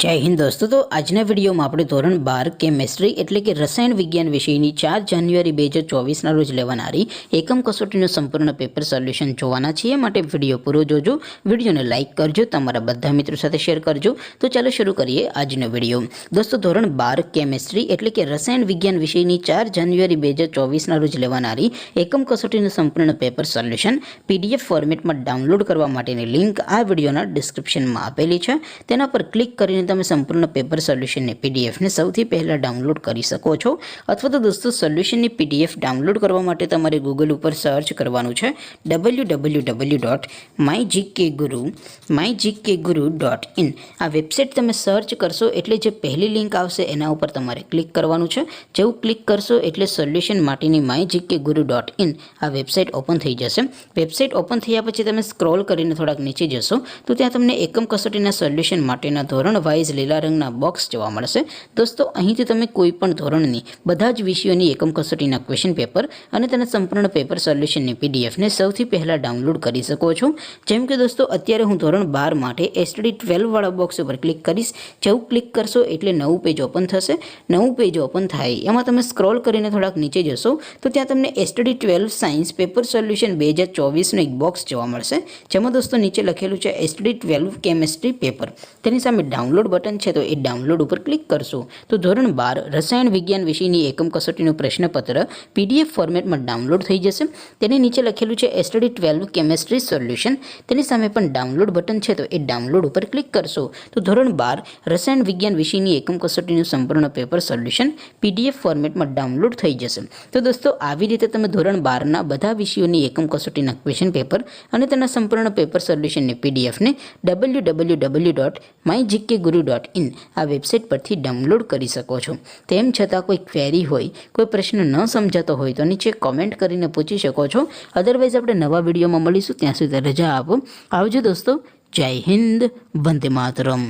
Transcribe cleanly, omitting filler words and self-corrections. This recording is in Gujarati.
जय हिंद दोस्तों। तो आजना विडियो में આપણે ધોરણ 12 કેમેસ્ટ્રી એટલે કે રસાયણ વિજ્ઞાન વિષયની 4 જાન્યુઆરી 2024 રોજ લેવાનારી એકમ કસોટીનું સંપૂર્ણ પેપર સોલ્યુશન જોવાના છીએ। માટે વિડિયો પૂરો જોજો, વિડિયોને લાઈક કરજો, તમારા બધા મિત્રો સાથે શેર કરજો। તો ચાલો શરૂ કરીએ આજનો વિડિયો। દોસ્તો ધોરણ 12 કેમેસ્ટ્રી એટલે કે રસાયણ વિજ્ઞાન વિષયની 4 જાન્યુઆરી 2024 રોજ લેવાનારી એકમ કસોટીનું સંપૂર્ણ પેપર સોલ્યુશન પીડીએફ ફોર્મેટમાં ડાઉનલોડ કરવા માટેની લિંક આ વિડિયોના ડિસ્ક્રિપ્શનમાં આપેલી છે। તેના પર ક્લિક કરીને તમે સંપૂર્ણ પેપર સોલ્યુશનની પીડીએફને સૌથી પહેલાં ડાઉનલોડ કરી શકો છો। અથવા તો દોસ્તો સોલ્યુશનની પીડીએફ ડાઉનલોડ કરવા માટે તમારે ગૂગલ ઉપર સર્ચ કરવાનું છે www.mygkguru.in। આ વેબસાઇટ તમે સર્ચ કરશો એટલે જે પહેલી લિંક આવશે એના ઉપર તમારે ક્લિક કરવાનું છે। જેવું ક્લિક કરશો એટલે સોલ્યુશન માટેની mygkguru.in આ વેબસાઇટ ઓપન થઈ જશે। વેબસાઇટ ઓપન થયા પછી તમે સ્ક્રોલ કરીને થોડાક નીચે જશો તો ત્યાં તમને એકમ કસોટીના સોલ્યુશન માટેના ધોરણ વાઇઝ લીલા રંગના બોક્સ જોવા મળશે। દોસ્તો અહીંથી તમે કોઈ પણ ધોરણની બધા જ વિષયોની એકમ કસોટીના ક્વેશ્ચન પેપર અને તેના સંપૂર્ણ પેપર સોલ્યુશનની પીડીએફને સૌથી પહેલાં ડાઉનલોડ કરી શકો છો। જેમ કે દોસ્તો અત્યારે હું ધોરણ 12 માટે એસટીડી 12 વાળા બોક્સ ઉપર ક્લિક કરીશ। જેવું ક્લિક કરશો એટલે નવું પેજ ઓપન થશે। નવું પેજ ઓપન થાય એમાં તમે સ્ક્રોલ કરીને થોડાક નીચે જશો તો ત્યાં તમને એસટીડી 12 સાયન્સ પેપર સોલ્યુશન 2024નું એક બોક્સ જોવા મળશે, જેમાં દોસ્તો નીચે લખેલું છે એસટીડી 12 કેમેસ્ટ્રી પેપર। તેની સામે ડાઉનલોડ બટન છે તો એ ડાઉનલોડ ઉપર ક્લિક કરશો તો ધોરણ 12 રસાયણ વિજ્ઞાન વિષયની એકમ કસોટીનું પ્રશ્નપત્ર પીડીએફ ફોર્મેટમાં ડાઉનલોડ થઈ જશે। તેની નીચે લખેલું છે એસટીડી 12 કેમેસ્ટ્રી સોલ્યુશન, તેની સામે પણ ડાઉનલોડ બટન છે તો એ ડાઉનલોડ ઉપર ક્લિક કરશો તો ધોરણ 12 રસાયણ વિજ્ઞાન વિષયની એકમ કસોટીનું સંપૂર્ણ પેપર સોલ્યુશન પીડીએફ ફોર્મેટમાં ડાઉનલોડ થઈ જશે। તો દોસ્તો આવી રીતે તમે ધોરણ 12ના બધા વિષયોની એકમ કસોટીના ક્વેશ્ચન પેપર અને તેના સંપૂર્ણ પેપર સોલ્યુશનની પીડીએફને www.mygkguru.in આ વેબસાઇટ પરથી ડાઉનલોડ કરી શકો છો। તેમ છતાં કોઈ ક્વેરી હોય, કોઈ પ્રશ્ન ન સમજાતો હોય તો નીચે કોમેન્ટ કરીને પૂછી શકો છો। અદરવાઇઝ આપણે નવા વિડીયોમાં મળીશું, ત્યાં સુધી રજા આપો। આવજો દોસ્તો। જય હિન્દ, વંદે માતરમ।